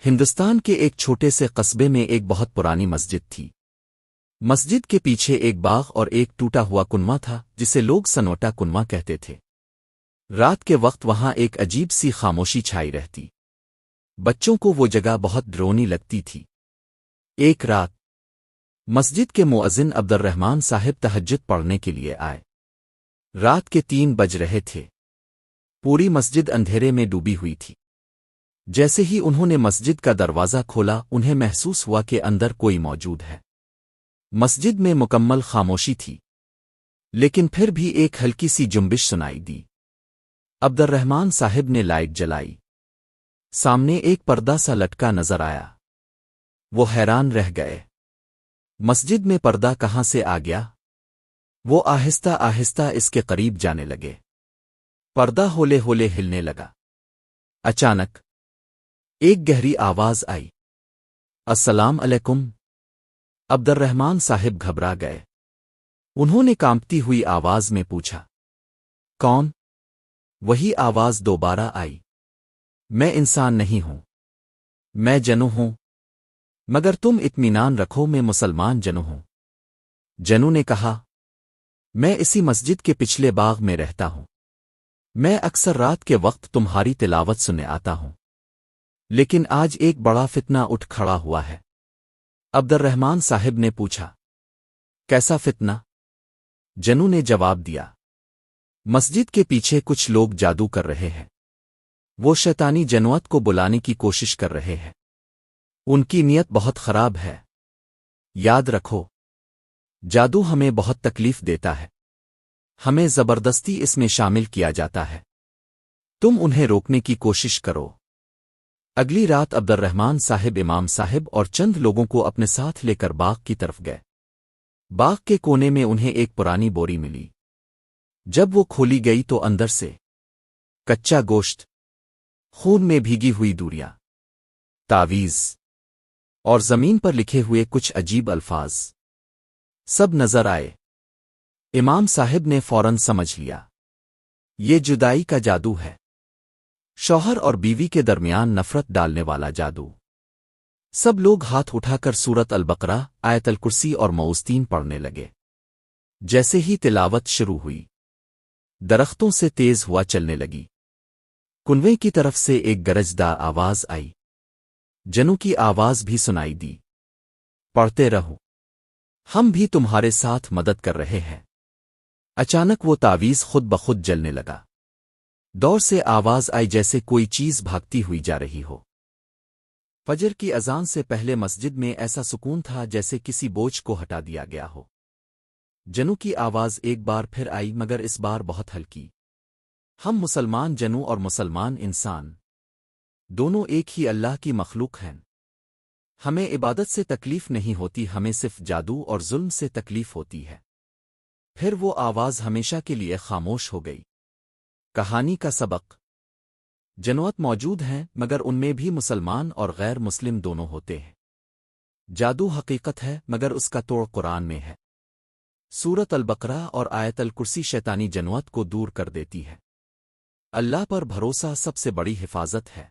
ہندوستان کے ایک چھوٹے سے قصبے میں ایک بہت پرانی مسجد تھی۔ مسجد کے پیچھے ایک باغ اور ایک ٹوٹا ہوا کنواں تھا جسے لوگ سنوٹا کنواں کہتے تھے۔ رات کے وقت وہاں ایک عجیب سی خاموشی چھائی رہتی۔ بچوں کو وہ جگہ بہت ڈرونی لگتی تھی۔ ایک رات مسجد کے مؤذن عبد الرحمن صاحب تہجد پڑھنے کے لیے آئے۔ رات کے 3 بج رہے تھے۔ پوری مسجد اندھیرے میں ڈوبی ہوئی تھی۔ جیسے ہی انہوں نے مسجد کا دروازہ کھولا انہیں محسوس ہوا کہ اندر کوئی موجود ہے۔ مسجد میں مکمل خاموشی تھی، لیکن پھر بھی ایک ہلکی سی جنبش سنائی دی۔ عبد الرحمن صاحب نے لائٹ جلائی۔ سامنے ایک پردہ سا لٹکا نظر آیا۔ وہ حیران رہ گئے۔ مسجد میں پردہ کہاں سے آ گیا؟ وہ آہستہ آہستہ اس کے قریب جانے لگے۔ پردہ ہولے ہولے ہلنے لگا۔ اچانک ایک گہری آواز آئی، السلام علیکم۔ عبد الرحمن صاحب گھبرا گئے۔ انہوں نے کانپتی ہوئی آواز میں پوچھا، کون؟ وہی آواز دوبارہ آئی، میں انسان نہیں ہوں، میں جنو ہوں۔ مگر تم اطمینان رکھو، میں مسلمان جنو ہوں۔ جنو نے کہا، میں اسی مسجد کے پچھلے باغ میں رہتا ہوں۔ میں اکثر رات کے وقت تمہاری تلاوت سننے آتا ہوں، لیکن آج ایک بڑا فتنہ اٹھ کھڑا ہوا ہے۔ عبد الرحمن صاحب نے پوچھا، کیسا فتنہ؟ جنو نے جواب دیا، مسجد کے پیچھے کچھ لوگ جادو کر رہے ہیں۔ وہ شیطانی جنوت کو بلانے کی کوشش کر رہے ہیں۔ ان کی نیت بہت خراب ہے۔ یاد رکھو، جادو ہمیں بہت تکلیف دیتا ہے۔ ہمیں زبردستی اس میں شامل کیا جاتا ہے۔ تم انہیں روکنے کی کوشش کرو۔ اگلی رات عبد الرحمن صاحب امام صاحب اور چند لوگوں کو اپنے ساتھ لے کر باغ کی طرف گئے۔ باغ کے کونے میں انہیں ایک پرانی بوری ملی۔ جب وہ کھولی گئی تو اندر سے کچا گوشت، خون میں بھیگی ہوئی دوریاں، تعویذ اور زمین پر لکھے ہوئے کچھ عجیب الفاظ سب نظر آئے۔ امام صاحب نے فوراً سمجھ لیا، یہ جدائی کا جادو ہے، شوہر اور بیوی کے درمیان نفرت ڈالنے والا جادو۔ سب لوگ ہاتھ اٹھا کر سورت البقرہ، آیت الکرسی اور معوذتین پڑھنے لگے۔ جیسے ہی تلاوت شروع ہوئی، درختوں سے تیز ہوا چلنے لگی۔ کنویں کی طرف سے ایک گرجدار آواز آئی۔ جنو کی آواز بھی سنائی دی، پڑھتے رہو، ہم بھی تمہارے ساتھ مدد کر رہے ہیں۔ اچانک وہ تعویذ خود بخود جلنے لگا۔ دور سے آواز آئی جیسے کوئی چیز بھاگتی ہوئی جا رہی ہو۔ فجر کی اذان سے پہلے مسجد میں ایسا سکون تھا جیسے کسی بوجھ کو ہٹا دیا گیا ہو۔ جنو کی آواز ایک بار پھر آئی، مگر اس بار بہت ہلکی، ہم مسلمان جنو اور مسلمان انسان دونوں ایک ہی اللہ کی مخلوق ہیں۔ ہمیں عبادت سے تکلیف نہیں ہوتی، ہمیں صرف جادو اور ظلم سے تکلیف ہوتی ہے۔ پھر وہ آواز ہمیشہ کے لیے خاموش ہو گئی۔ کہانی کا سبق، جنوت موجود ہیں مگر ان میں بھی مسلمان اور غیر مسلم دونوں ہوتے ہیں۔ جادو حقیقت ہے مگر اس کا توڑ قرآن میں ہے۔ سورت البقرہ اور آیت الکرسی شیطانی جنوت کو دور کر دیتی ہے۔ اللہ پر بھروسہ سب سے بڑی حفاظت ہے۔